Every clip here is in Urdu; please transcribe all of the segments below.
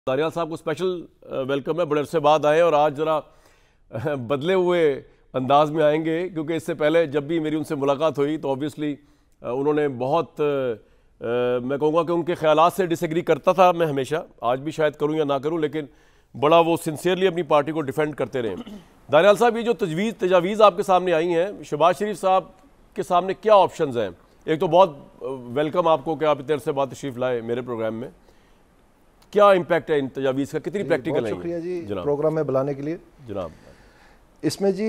دانیال صاحب کو اسپیشل ویلکم ہے، بڑے عرصے بعد آئے اور آج ذرا بدلے ہوئے انداز میں آئیں گے، کیونکہ اس سے پہلے جب بھی میری ان سے ملاقات ہوئی تو آبویسلی انہوں نے بہت میں کہوں گا کہ ان کے خیالات سے ڈس ایگری کرتا تھا میں ہمیشہ، آج بھی شاید کروں یا نہ کروں، لیکن بڑا وہ سنسیئرلی اپنی پارٹی کو ڈیفینڈ کرتے رہے۔ دانیال صاحب، یہ جو تجاویز آپ کے سامنے آئی ہیں، شہباز شریف صاحب کے سامنے کیا آپشنز ہیں؟ ایک تو بہت ویلکم آپ کو کہ آپ اتنے عرصے بعد تشریف لائے میرے پروگرام میں، کیا امپیکٹ ہے ان تجاویز کا، کتنی پریکٹیکل ہے؟ بہت شکریہ جی پروگرام میں بلانے کے لیے جناب۔ اس میں جی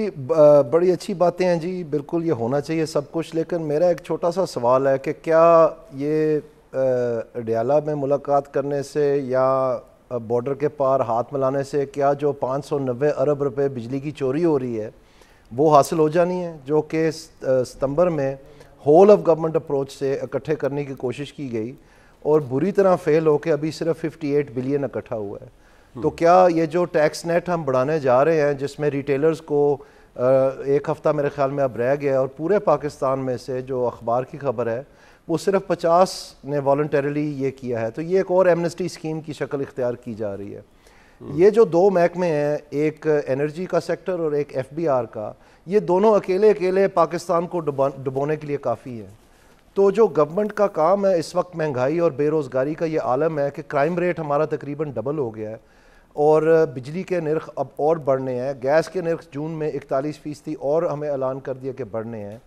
بڑی اچھی باتیں ہیں جی، بالکل یہ ہونا چاہیے سب کچھ، لیکن میرا ایک چھوٹا سا سوال ہے کہ کیا یہ اڈیالہ میں ملاقات کرنے سے یا بارڈر کے پار ہاتھ ملانے سے کیا جو 590 ارب روپے بجلی کی چوری ہو رہی ہے وہ حاصل ہو جانی ہے، جو کہ ستمبر میں ہول آف گورنمنٹ اپروچ سے اکٹھے کرنے کی کوشش کی گئی اور بری طرح فیل ہو کے ابھی صرف 58 بلین اکٹھا ہوا ہے؟ تو کیا یہ جو ٹیکس نیٹ ہم بڑھانے جا رہے ہیں، جس میں ریٹیلرز کو ایک ہفتہ میرے خیال میں اب رہ گیا، اور پورے پاکستان میں سے جو اخبار کی خبر ہے وہ صرف 50 نے والنٹریلی یہ کیا ہے، تو یہ ایک اور ایمنسٹی اسکیم کی شکل اختیار کی جا رہی ہے۔ یہ جو دو محکمے ہیں، ایک انرجی کا سیکٹر اور ایک ایف بی آر کا، یہ دونوں اکیلے پاکستان کو ڈبونے کے لیے کافی ہیں۔ تو جو گورنمنٹ کا کام ہے اس وقت، مہنگائی اور بے روزگاری کا یہ عالم ہے کہ کرائم ریٹ ہمارا تقریباً ڈبل ہو گیا ہے، اور بجلی کے نرخ اب اور بڑھنے ہیں، گیس کے نرخ جون میں 41% اور ہمیں اعلان کر دیا کہ بڑھنے ہیں۔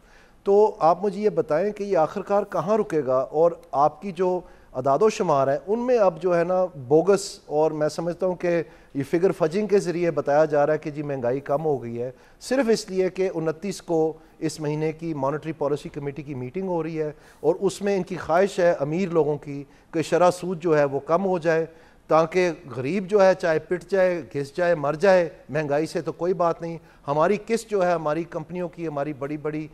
تو آپ مجھے یہ بتائیں کہ یہ آخرکار کہاں رکے گا، اور آپ کی جو اعداد و شمار ہیں ان میں اب جو ہے نا بوگس، اور میں سمجھتا ہوں کہ یہ فگر فجنگ کے ذریعے بتایا جا رہا ہے کہ جی مہنگائی کم ہو گئی ہے، صرف اس لیے کہ 29 کو اس مہینے کی مانیٹری پالیسی کمیٹی کی میٹنگ ہو رہی ہے، اور اس میں ان کی خواہش ہے امیر لوگوں کی کہ شرح سود جو ہے وہ کم ہو جائے، تاکہ غریب جو ہے چاہے پٹ جائے، گھس جائے، مر جائے مہنگائی سے تو کوئی بات نہیں، ہماری قسط جو ہے ہماری کمپنیوں کی، ہماری بڑی بڑی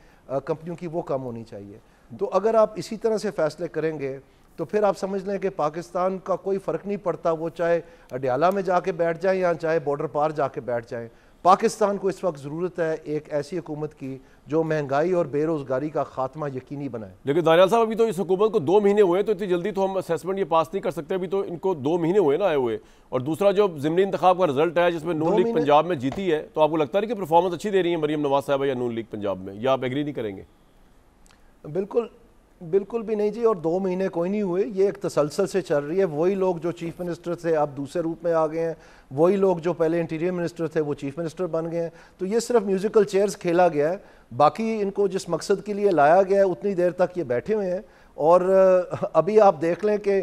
کمپنیوں کی وہ کم ہونی چاہیے۔ تو اگر آپ اسی طرح سے فیصلے کریں گے تو پھر آپ سمجھ لیں کہ پاکستان کا کوئی فرق نہیں پڑتا، وہ چاہے اڈیالہ میں جا کے بیٹھ جائیں یا چاہے بارڈر پار جا کے بیٹھ جائیں، پاکستان کو اس وقت ضرورت ہے ایک ایسی حکومت کی جو مہنگائی اور بے روزگاری کا خاتمہ یقینی بنائے۔ لیکن دانیال صاحب، ابھی تو اس حکومت کو 2 مہینے ہوئے، تو اتنی جلدی تو ہم اسیسمنٹ یہ پاس نہیں کر سکتے، ابھی تو ان کو 2 مہینے ہوئے نا آئے ہوئے، اور دوسرا جو ضمنی انتخاب کا رزلٹ ہے جس میں نون لیگ پنجاب میں جیتی ہے، تو آپ کو لگتا ہے کہ پرفارمنس اچھی دے رہی ہے مریم نواز صاحبہ یا نون لیگ پنجاب میں، یا آپ ایگری نہیں کریں گے؟ بالکل بھی نہیں جی، اور 2 مہینے کوئی نہیں ہوئے، یہ ایک تسلسل سے چل رہی ہے۔ وہی لوگ جو چیف منسٹر تھے اب دوسرے روپ میں آ گئے ہیں، وہی لوگ جو پہلے انٹیریئر منسٹر تھے وہ چیف منسٹر بن گئے ہیں، تو یہ صرف میوزیکل چیئرز کھیلا گیا ہے، باقی ان کو جس مقصد کے لیے لایا گیا ہے اتنی دیر تک یہ بیٹھے ہوئے ہیں۔ اور ابھی آپ دیکھ لیں کہ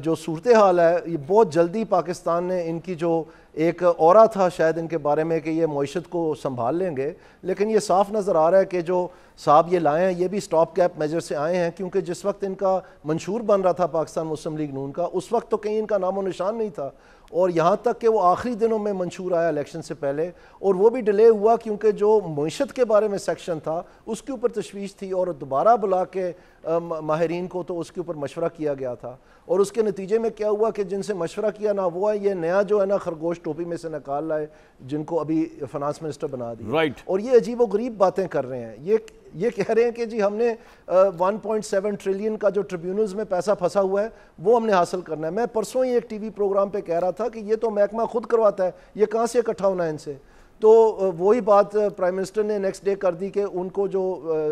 جو صورتحال ہے، یہ بہت جلدی پاکستان نے ان کی جو ایک اورا تھا شاید ان کے بارے میں کہ یہ معیشت کو سنبھال لیں گے، لیکن یہ صاف نظر آ رہا ہے کہ جو صاحب یہ لائے ہیں یہ بھی سٹاپ گیپ میجر سے آئے ہیں، کیونکہ جس وقت ان کا منشور بن رہا تھا پاکستان مسلم لیگ نون کا، اس وقت تو کہیں ان کا نام و نشان نہیں تھا، اور یہاں تک کہ وہ آخری دنوں میں منشور آیا الیکشن سے پہلے، اور وہ بھی ڈیلے ہوا کیونکہ جو معیشت کے بارے میں سیکشن تھا اس کے اوپر تشویش تھی، اور دوبارہ بلا کے ماہرین کو تو اس کے اوپر مشورہ کیا گیا تھا، اور اس کے نتیجے میں کیا ہوا کہ جن سے مشورہ کیا نہ وہ ہے، یہ نیا جو ہے نا خرگوش ٹوپی میں سے نکال لائے جن کو ابھی فنانس منسٹر بنا دیا، اور یہ عجیب و غریب باتیں کر رہے ہیں، یہ کہہ رہے ہیں کہ جی ہم نے 1.7 ٹریلین کا جو ٹریبیونلز میں پیسہ پھنسا ہوا ہے وہ ہم نے حاصل کرنا ہے۔ میں پرسوں ہی ایک ٹی وی پروگرام پہ کہہ رہا تھا کہ یہ تو محکمہ خود کرواتا ہے، یہ کہاں سے اکٹھا ہونا ہے ان سے؟ تو وہی بات پرائم منسٹر نے نیکسٹ ڈے کر دی کہ ان کو جو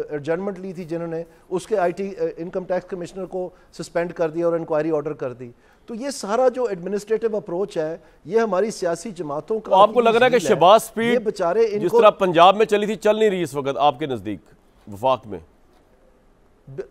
ایڈجرنمنٹ لی تھی جنہوں نے، اس کے I T income tax commissioner کو سسپینڈ کر دیا اور انکوائری آرڈر کر دی۔ تو یہ سارا جو ایڈمنسٹریٹو اپروچ ہے یہ ہماری سیاسی جماعتوں کا، آپ کو لگ رہا ہے کہ شہباز سپیڈ جس طرح پنجاب میں چلی تھی چل نہیں رہی اس وقت آپ کے نزدیک وفاق میں؟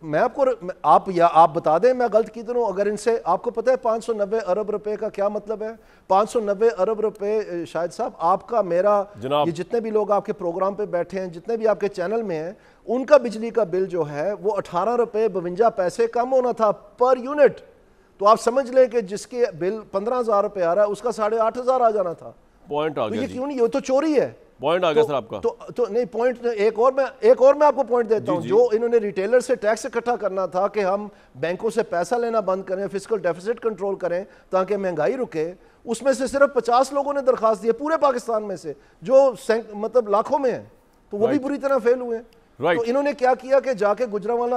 میں آپ بتا دیں میں غلط کدھر ہوں؟ اگر ان سے آپ کو پتہ ہے 590 ارب روپے کا کیا مطلب ہے؟ 590 ارب روپے شاہد صاحب، آپ کا میرا، یہ جتنے بھی لوگ آپ کے پروگرام پہ بیٹھے ہیں، جتنے بھی آپ کے چینل میں ہیں، ان کا بجلی کا بل جو ہے وہ 18 روپے 52 پیسے کم ہونا تھا پر یونٹ۔ تو آپ سمجھ لیں کہ جس کے بل 15,000 روپے آ رہا ہے اس کا 8,500 آ جانا تھا۔ پوائنٹ آ گیا، یہ کیوں نہیں؟ یہ تو چوری ہے۔ پوائنٹ آ گیا سر آپ کا۔ تو نہیں، پوائنٹ ایک اور میں آپ کو پوائنٹ دیتا ہوں، جو انہوں نے ریٹیلر سے ٹیکس اکٹھا کرنا تھا کہ ہم بینکوں سے پیسہ لینا بند کریں، فسکل ڈیفیسٹ کنٹرول کریں تاکہ مہنگائی رکے، اس میں سے صرف 50 لوگوں نے درخواست دی ہے پورے پاکستان میں سے، جو مطلب لاکھوں میں ہیں، تو وہ بھی بری طرح فیل ہوئے ہیں۔ تو انہوں نے کیا کیا کہ جا کے گجرانوالہ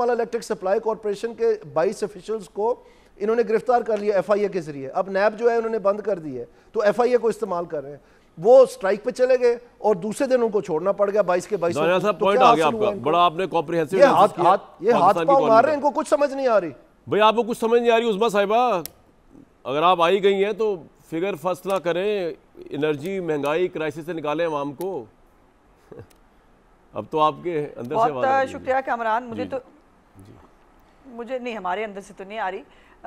الیکٹرک سپلائی کارپوریشن کے 22 آفیشلز کو انہوں نے گرفتار کر لیا ایف آئی اے کے ذریعے, اب نیب جو ہے انہوں نے بند کر دی ہے, تو ایف آئی اے کو استعمال کر رہے ہیں. وہ سٹرائک پہ چلے گئے اور دوسرے دن ان کو چھوڑنا پڑ گیا 22 کے 22. دانیال صاحب پوائنٹ آ گیا آپ کا, بڑا آپ نے کمپریہنسو یہ ہاتھ پاؤں مار رہے ہیں, ان کو کچھ سمجھ نہیں آ رہی. بھئی آپ کو کچھ سمجھ نہیں آ رہی عظمیٰ صاحبہ, اگر آپ آئی گئی ہیں تو فگر فرسٹ نہ کریں, انرجی مہنگائی کرائسس سے نکالیں عوام کو. اب تو آپ کے اندر سے بہت شکریہ کامران. مجھے نہیں, ہمارے اندر سے تو نہیں آ رہی.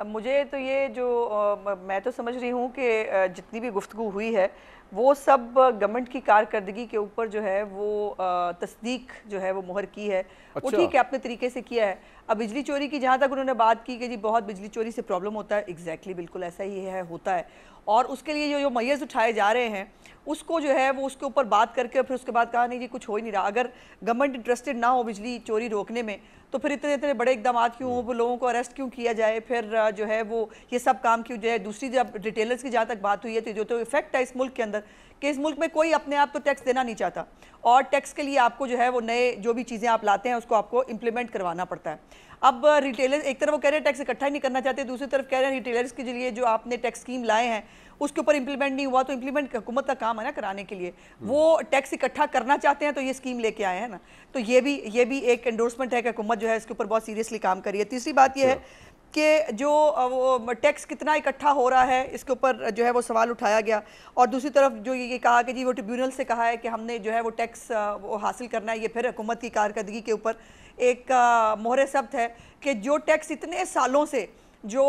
مجھے تو یہ جو میں تو سمجھ رہی ہوں کہ جتنی بھی گفتگو ہوئی ہے وہ سب گورنمنٹ کی کارکردگی کے اوپر جو ہے وہ تصدیق جو ہے وہ مہر کی ہے. وہ ٹھیک ہے اپنے طریقے سے کیا ہے. اب بجلی چوری کی جہاں تک انہوں نے بات کی کہ جی بہت بجلی چوری سے پرابلم ہوتا ہے, ایگزیکٹلی بالکل ایسا ہی ہے, ہوتا ہے. اور اس کے لیے جو میز اٹھائے جا رہے ہیں اس کو جو ہے وہ اس کے اوپر بات کر کے پھر اس کے بعد کہا نہیں جی کچھ ہو ہی نہیں رہا. اگر گورنمنٹ انٹرسٹڈ نہ ہو بجلی چوری روکنے میں تو پھر اتنے بڑے اقدامات کیوں ہوں, لوگوں کو اریسٹ کیوں کیا جائے, پھر جو ہے وہ یہ سب کام کیوں جائے. دوسری جب ریٹیلرز کی جہاں تک بات ہوئی ہے تو جو تو ایفیکٹ ہے اس ملک کے اندر کہ اس ملک میں کوئی اپنے آپ تو ٹیکس دینا نہیں چاہتا, اور ٹیکس کے لیے آپ کو جو ہے وہ نئے جو بھی چیزیں آپ لاتے ہیں اس کو آپ کو امپلیمنٹ کروانا پڑتا ہے. اب ریٹیلر ایک طرف وہ کہہ رہے ہیں ٹیکس اکٹھا ہی نہیں کرنا چاہتے, دوسری طرف کہہ رہے ہیں ریٹیلرز کے لیے جو آپ نے ٹیکس اسکیم لائے ہیں اس کے اوپر امپلیمنٹ نہیں ہوا, تو امپلیمنٹ حکومت کا کام ہے نا کرانے کے لیے. وہ ٹیکس اکٹھا کرنا چاہتے ہیں تو یہ اسکیم لے کے آئے ہیں نا, تو یہ بھی ایک انڈورسمنٹ ہے کہ حکومت جو ہے اس کے اوپر بہت سیریسلی کام کری ہے. تیسری بات یہ ہے کہ جو وہ ٹیکس کتنا اکٹھا ہو رہا ہے اس کے اوپر جو ہے وہ سوال اٹھایا گیا, اور دوسری طرف جو یہ کہا کہ جی وہ ٹریبیونل سے کہا ہے کہ ہم نے جو ہے وہ ٹیکس وہ حاصل کرنا ہے. یہ پھر حکومت کی کارکردگی کے اوپر ایک مہر ثبت ہے کہ جو ٹیکس اتنے سالوں سے جو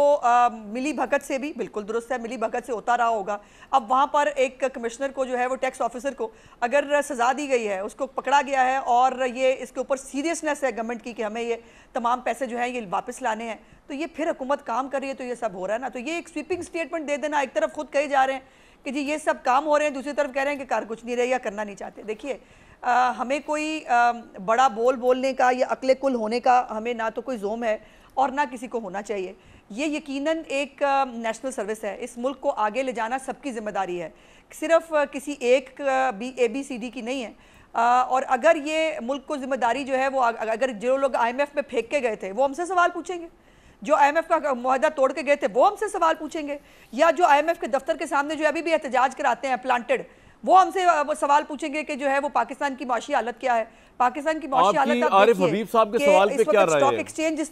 ملی بھگت سے بھی بالکل درست ہے, ملی بھگت سے ہوتا رہا ہوگا, اب وہاں پر ایک کمشنر کو جو ہے وہ ٹیکس آفیسر کو اگر سزا دی گئی ہے, اس کو پکڑا گیا ہے اور یہ اس کے اوپر سیریسنس ہے گورنمنٹ کی کہ ہمیں یہ تمام پیسے جو ہیں یہ واپس لانے ہیں, تو یہ پھر حکومت کام کر رہی ہے تو یہ سب ہو رہا ہے نا. تو یہ ایک سویپنگ سٹیٹمنٹ دے دینا, ایک طرف خود کہے جا رہے ہیں کہ جی یہ سب کام ہو رہے ہیں, دوسری طرف کہہ رہے ہیں کہ کار کچھ نہیں رہی یا کرنا نہیں چاہتے. دیکھیے ہمیں کوئی بڑا بولنے کا یا عقل کل ہونے کا ہمیں نہ تو کوئی زوم ہے اور نہ کسی کو ہونا چاہیے. یہ یقیناً ایک نیشنل سروس ہے, اس ملک کو آگے لے جانا سب کی ذمہ داری ہے, صرف کسی ایک اے بی سی ڈی کی نہیں ہے. اور اگر یہ ملک کو ذمہ داری جو ہے وہ اگر جو لوگ آئی ایم ایف میں پھینک کے گئے تھے وہ ہم سے سوال پوچھیں گے, جو آئی ایم ایف کا معاہدہ توڑ کے گئے تھے وہ ہم سے سوال پوچھیں گے, یا جو آئی ایم ایف کے دفتر کے سامنے جو ابھی بھی احتجاج کراتے ہیں پلانٹڈ, وہ ہم سے سوال پوچھیں گے کہ جو ہے وہ پاکستان کی معاشی حالت کیا ہے. پاکستان کی معاشی حالت عارف حبیب صاحب کے سوال پہ کیا رائے ہے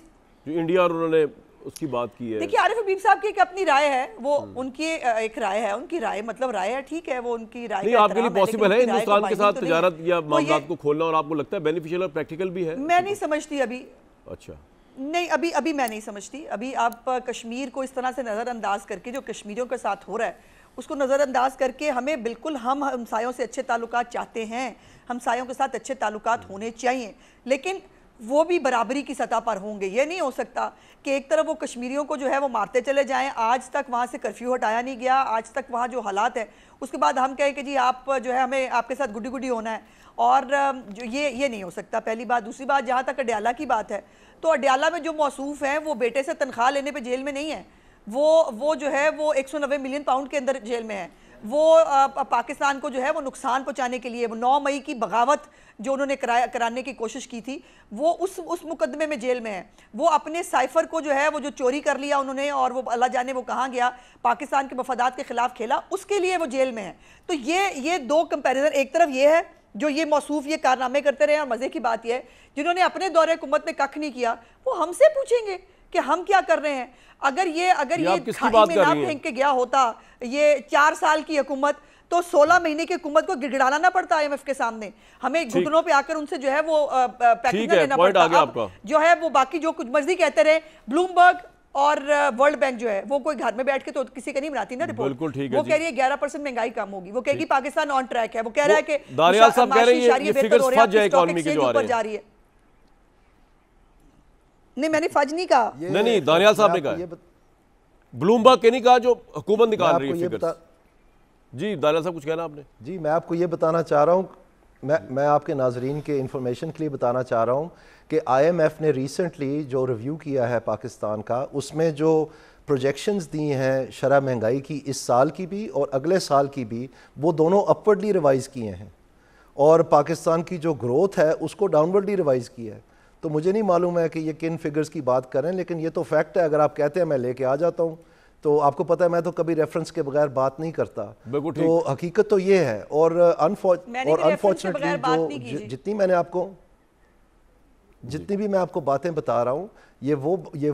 جو انڈیا اور انہوں نے اس کی بات کی ہے؟ دیکھیے عارف حبیب صاحب کی ایک اپنی رائے ہے, وہ ان کی ایک رائے ہے, ان کی رائے مطلب رائے ہے, ٹھیک ہے, وہ ان کی رائے نہیں. آپ کے لیے پاسبل ہے ہندوستان کے ساتھ تجارت یا معاملات کو کھولنا, اور آپ کو لگتا ہے بینیفیشل اور پریکٹیکل بھی ہے؟ میں نہیں سمجھتی ابھی. اچھا نہیں, ابھی میں نہیں سمجھتی. ابھی آپ کشمیر کو اس طرح سے نظر انداز کر کے جو کشمیریوں کے ساتھ ہو رہا ہے اس کو نظر انداز کر کے ہمیں بالکل ہم ہمسایوں سے اچھے تعلقات چاہتے ہیں, ہمسایوں کے ساتھ اچھے تعلقات ہونے چاہیے, لیکن وہ بھی برابری کی سطح پر ہوں گے. یہ نہیں ہو سکتا کہ ایک طرف وہ کشمیریوں کو جو ہے وہ مارتے چلے جائیں, آج تک وہاں سے کرفیو ہٹایا نہیں گیا, آج تک وہاں جو حالات ہیں, اس کے بعد ہم کہیں کہ جی آپ جو ہے ہمیں آپ کے ساتھ گڈی ہونا ہے, اور جو یہ نہیں ہو سکتا, پہلی بات. دوسری بات, جہاں تک اڈیالہ کی بات ہے تو اڈیالہ میں جو موصوف ہیں وہ بیٹے سے تنخواہ لینے پہ جیل میں نہیں ہے, وہ جو ہے وہ 190 ملین پاؤنڈ کے اندر جیل میں ہے. وہ پاکستان کو جو ہے وہ نقصان پہنچانے کے لیے, وہ 9 مئی کی بغاوت جو انہوں نے کرانے کی کوشش کی تھی وہ اس مقدمے میں جیل میں ہے. وہ اپنے سائفر کو جو ہے وہ جو چوری کر لیا انہوں نے, اور وہ اللہ جانے وہ کہاں گیا, پاکستان کے مفادات کے خلاف کھیلا, اس کے لیے وہ جیل میں ہے. تو یہ دو کمپیریزن, ایک طرف یہ ہے جو یہ موصوف یہ کارنامے کرتے رہے, اور مزے کی بات یہ ہے جنہوں نے اپنے دور حکومت میں ککھ نہیں کیا وہ ہم سے پوچھیں گے کہ ہم کیا کر رہے ہیں. اگر یہ کھائی میں نہ پھینک کے گیا ہوتا یہ 4 سال کی حکومت, تو 16 مہینے کی حکومت کو گڑگڑانا نہ پڑتا آئی ایم ایف کے سامنے, ہمیں گھٹنوں پہ آ کر ان سے جو ہے وہ پیکج لینا پڑتا. اب جو ہے وہ باقی جو کچھ مرضی کہتے رہے, بلوم برگ اور ورلڈ بینک جو ہے وہ کوئی گھر میں بیٹھ کے تو کسی کا نہیں بناتی نا رپورٹ. وہ کہہ رہی ہے 11% مہنگائی کم ہوگی, وہ کہے گی پاکستان آن ٹریک ہے, وہ کہہ رہا ہے کہ دانیال صاحب کہہ رہی ہے یہ فگرز فج ہے اکانومی کے جو آ رہے ہیں. نہیں, میں نے فج نہیں کہا. نہیں, دانیال صاحب نے کہا, بلوم برگ کے نہیں کہا, جو حکومت نکال رہی ہے فگرز. جی دانیال صاحب کچھ کہنا آپ نے؟ جی میں آپ کو یہ بتانا چاہ رہا ہوں, میں آپ کے ناظرین کے انفارمیشن کے لیے بتانا چاہ رہا ہوں کہ آئی ایم ایف نے ریسنٹلی جو ریویو کیا ہے پاکستان کا, اس میں جو پروجیکشنز دی ہیں شرح مہنگائی کی اس سال کی بھی اور اگلے سال کی بھی, وہ دونوں اپورڈلی ریوائز کیے ہیں, اور پاکستان کی جو گروتھ ہے اس کو ڈاؤن ورڈلی ریوائز کیا ہے. تو مجھے نہیں معلوم ہے کہ یہ کن فگرز کی بات کریں، لیکن یہ تو فیکٹ ہے. اگر آپ کہتے ہیں میں لے کے آ جاتا ہوں تو آپ کو پتہ ہے میں تو کبھی ریفرنس کے بغیر بات نہیں کرتا. تو حقیقت تو یہ ہے. اور انفارچونیٹلی جتنی میں نے آپ کو جتنی بھی میں آپ کو باتیں بتا رہا ہوں یہ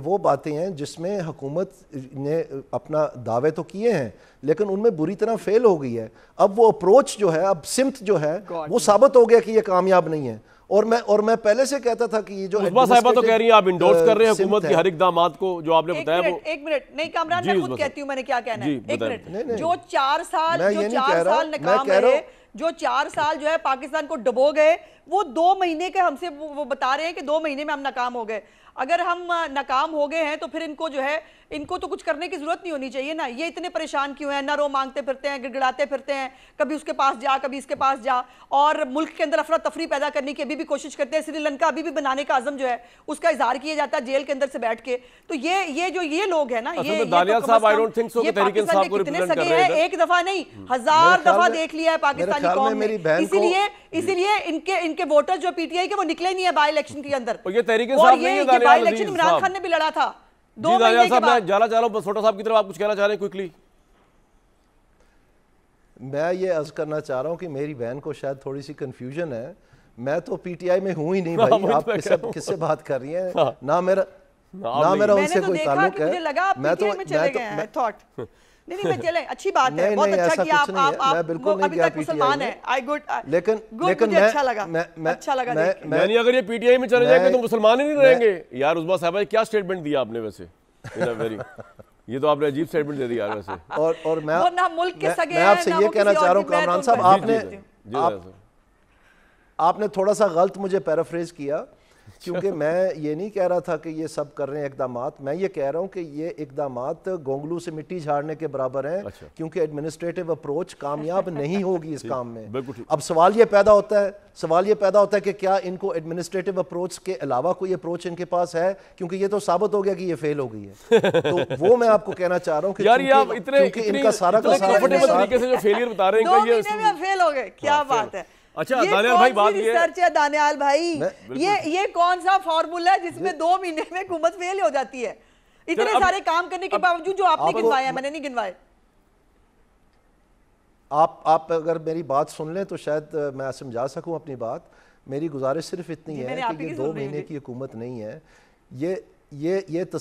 وہ باتیں ہیں جس میں حکومت نے اپنا دعوے تو کیے ہیں لیکن ان میں بری طرح فیل ہو گئی ہے. اب وہ اپروچ جو ہے، اب سمت جو ہے وہ ثابت ہو گیا کہ یہ کامیاب نہیں ہے. اور میں پہلے سے کہتا تھا کہ یہ جو مصباح صاحبہ تو کہہ رہی ہیں آپ انڈورس کر رہے ہیں حکومت کی ہر اقدامات کو جو آپ نے بتایا. وہ ایک منٹ نہیں کامران، میں خود کہتی ہوں میں نے کیا کہنا ہے. ایک منٹ، جو 4 سال ناکام رہے، جو 4 سال جو ہے پاکستان کو ڈبو گئے، وہ 2 مہینے کے ہم سے وہ بتا رہے ہیں کہ 2 مہینے میں ہم ناکام ہو گئے. اگر ہم ناکام ہو گئے ہیں تو پھر ان کو جو ہے ان کو تو کچھ کرنے کی ضرورت نہیں ہونی چاہیے نا. یہ اتنے پریشان کیوں ہیں؟ نہ رو مانگتے پھرتے ہیں، گڑگڑاتے پھرتے ہیں، کبھی اس کے پاس جا کبھی اس کے پاس جا، اور ملک کے اندر افراتفری پیدا کرنے کی ابھی بھی کوشش کرتے ہیں. سری لنکا ابھی بھی بنانے کا عزم جو ہے اس کا اظہار کیا جاتا ہے جیل کے اندر سے بیٹھ کے. تو یہ لوگ ہیں نا، یہ پاکستان کے کتنے سگے ہیں، ایک دفعہ نہیں 1000 دفعہ دیکھ لیا ہے پاکستانی قوم نے. اسی لیے ان کے ووٹر جو پی ٹی آئی کے وہ نکلے نہیں ہے بائی الیکشن کے اندر. یہ تحریک انصاف نہیں ہے. بائی الیکشن عمران خان نے بھی لڑا تھا 2 مہینے کے بعد. میں جانا چاہ رہا ہوں چھوٹا صاحب کی طرف، آپ کچھ کہنا چاہ رہے ہیں کوئکلی؟ میں یہ عرض کرنا چاہ رہا ہوں کہ میری بہن کو شاید تھوڑی سی کنفیوژن ہے. میں تو پی ٹی آئی میں ہوں ہی نہیں بھائی. آپ کس سے بات کر رہی ہیں؟ نہ میرا ان سے کوئی تعلق ہے. مجھے لگا آپ پی ٹی آئی میں چلے گئے ہیں. تھاٹ نہیں میں چلیں، اچھی بات ہے، بہت اچھا کیا. آپ ابھی تک مسلمان ہیں. لیکن مجھے اچھا لگا. یعنی اگر یہ پی ٹی آئی میں چلے جائیں گے تو مسلمان ہی نہیں رہیں گے. یار عظمیٰ صاحبہ کیا سٹیٹمنٹ دیا آپ نے ویسے؟ یہ تو آپ نے عجیب سٹیٹمنٹ دے دیا یار ویسے. اور میں آپ سے یہ کہنا چاہ رہا ہوں کامران صاحب، آپ نے تھوڑا سا غلط مجھے پیرافریز کیا، کیونکہ میں یہ نہیں کہہ رہا تھا کہ یہ سب کر رہے ہیں اقدامات. میں یہ کہہ رہا ہوں کہ یہ اقدامات گونگلو سے مٹی جھاڑنے کے برابر ہیں، کیونکہ ایڈمنسٹریٹو اپروچ کامیاب نہیں ہوگی اس کام میں. اب سوال یہ پیدا ہوتا ہے کہ کیا ان کو ایڈمنسٹریٹو اپروچ کے علاوہ کوئی اپروچ ان کے پاس ہے، کیونکہ یہ تو ثابت ہو گیا کہ یہ فیل ہو گئی ہے. تو وہ میں آپ کو کہنا چاہ رہا ہوں کہ ان کا سارا طریقے سے جو فیلئر بتا رہے ہیں 2 مہینے میں فیل ہو گئے. کیا بات ہے. اچھا دانیال بھائی، بات یہ ریسرچ ہے دانیال بھائی، یہ کون سا فارمولا ہے جس میں 2 مہینے میں حکومت فیل ہو جاتی ہے؟ اتنے سارے کام کرنے کے باوجود جو آپ نے گنوائے ہیں، میں نے نہیں گنوائے. آپ اگر میری بات سن لیں تو شاید میں سمجھا سکوں اپنی بات. میری گزارش صرف اتنی ہے کہ یہ 2 مہینے کی حکومت نہیں ہے. یہ